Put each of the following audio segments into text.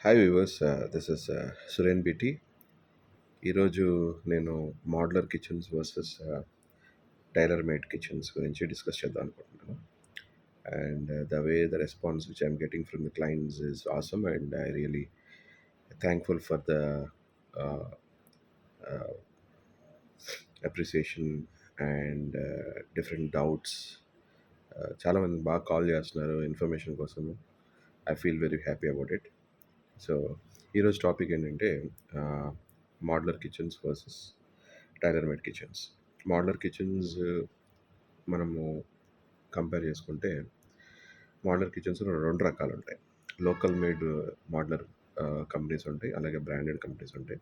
Hi viewers, this is Suren BT. ఈరోజు నేను modular kitchens versus tailor made kitchens గురించి discuss చేద్దాం అనుకుంటున్నాను. And the way the response which I'm getting from the clients is awesome, and I really thankful for the appreciation and different doubts. చాలామంది బాగా call చేస్తున్నారు information కోసము. I feel very happy about it. So ఈరోజు topic ఏంటంటే modular kitchens versus tailor made kitchens. Modular kitchens మనము compare చేసుకుంటే modular కిచెన్స్లో రెండు రకాలు ఉంటాయి. లోకల్ మేడ్ మోడ్యులర్ కంపెనీస్ ఉంటాయి, అలాగే బ్రాండెడ్ కంపెనీస్ ఉంటాయి.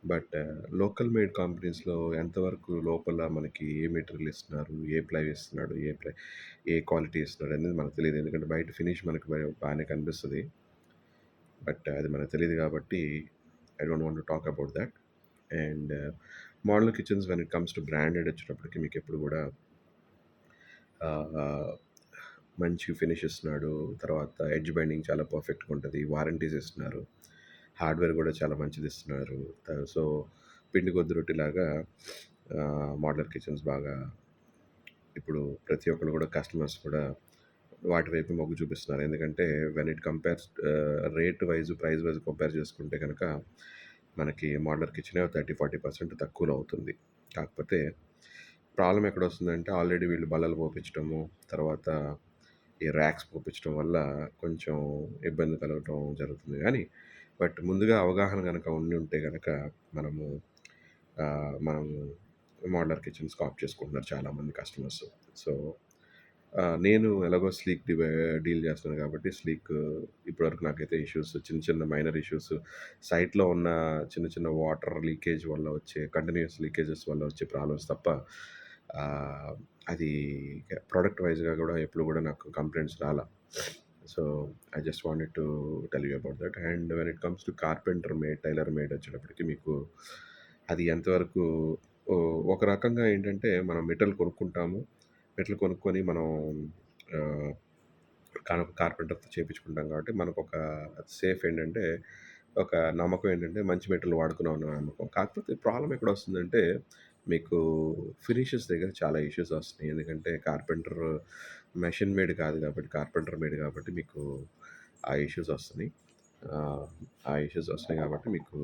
బట్ లోకల్ మేడ్ కంపెనీస్లో ఎంతవరకు లోపల మనకి ఏ మెటీరియల్ ఇస్తున్నారు, ఏ ప్లై ఇస్తున్నాడు, ఏ క్వాలిటీ ఇస్తున్నాడు అనేది మనకు తెలియదు. ఎందుకంటే బయట ఫినిష్ మనకు బాగానే కనిపిస్తుంది, బట్ అది మనకు తెలియదు కాబట్టి I don't want to talk about that. And model kitchens when it comes to branded వచ్చేటప్పటికి మీకు ఎప్పుడు కూడా మంచి ఫినిష్ ఇస్తున్నాడు, తర్వాత ఎడ్జ్ బైండింగ్ చాలా పర్ఫెక్ట్గా ఉంటుంది, వారంటీస్ ఇస్తున్నారు, హార్డ్వేర్ కూడా చాలా మంచిది ఇస్తున్నారు. సో పిండి కొద్ది రొట్టెలాగా మోడలర్ కిచెన్స్ బాగా ఇప్పుడు ప్రతి ఒక్కరు కూడా కస్టమర్స్ కూడా వాటి వైపు మొగ్గు చూపిస్తున్నారు. ఎందుకంటే when it compares rate wise price wise compare చేసుకుంటే కనుక మనకి మోడలర్ కిచెన్ 30-40% తక్కువలో అవుతుంది. కాకపోతే ప్రాబ్లం ఎక్కడ వస్తుందంటే ఆల్రెడీ వీళ్ళు బల్లలు పోపించడము, తర్వాత ఈ ర్యాక్స్ పోపించడం వల్ల కొంచెం ఇబ్బంది కలగటం జరుగుతుంది. కానీ బట్ ముందుగా అవగాహన కనుక ఉండి ఉంటే కనుక మనము మనము మోడలర్ కిచెన్స్ ఆప్ట్ చేసుకుంటున్నారు చాలామంది కస్టమర్స్. సో నేను ఎలాగో స్లీక్ డీల్ చేస్తున్నాను కాబట్టి స్లీక్ ఇప్పటివరకు నాకైతే ఇష్యూస్, చిన్న చిన్న మైనర్ ఇష్యూస్, సైట్లో ఉన్న చిన్న చిన్న వాటర్ లీకేజ్ వల్ల వచ్చే కంటిన్యూస్ లీకేజెస్ వల్ల వచ్చే ప్రాబ్లమ్స్ తప్ప అది ప్రోడక్ట్ వైజ్గా కూడా ఎప్పుడు కూడా నాకు కంప్లైంట్స్ రాలా. So I just wanted to tell you about that. And when it comes to carpenter made, tailor made వచ్చేటప్పటికి మీకు అది ఎంతవరకు ఒక రకంగా ఏంటంటే మనం మెటల్ కొనుక్కుంటాము, మెటల్ కొనుక్కొని మనం కార్పెంటర్తో చేయించుకుంటాం కాబట్టి మనకు ఒక సేఫ్ ఏంటంటే ఒక నమ్మకం ఏంటంటే మంచి మెటీరియల్ వాడుకున్నాం అన్న నమ్మకం. కాకపోతే ప్రాబ్లం ఎక్కడ వస్తుందంటే మీకు ఫినిషెస్ దగ్గర చాలా ఇష్యూస్ వస్తున్నాయి. ఎందుకంటే కార్పెంటర్ మెషిన్ మేడ్ కాదు కాబట్టి, కార్పెంటర్ మేడ్ కాబట్టి మీకు ఆ ఇష్యూస్ వస్తున్నాయి. ఆ ఇష్యూస్ వస్తున్నాయి కాబట్టి మీకు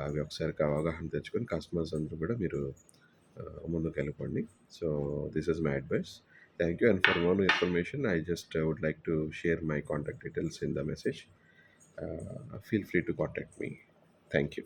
అవి ఒకసారి అవగాహన తెచ్చుకొని కస్టమర్స్ అందరూ కూడా మీరు ముందుకు వెళ్ళిపోండి. So this is my advice. Thank you. And for more information, I just would like to share my contact details in the message. Feel free to contact me. Thank you.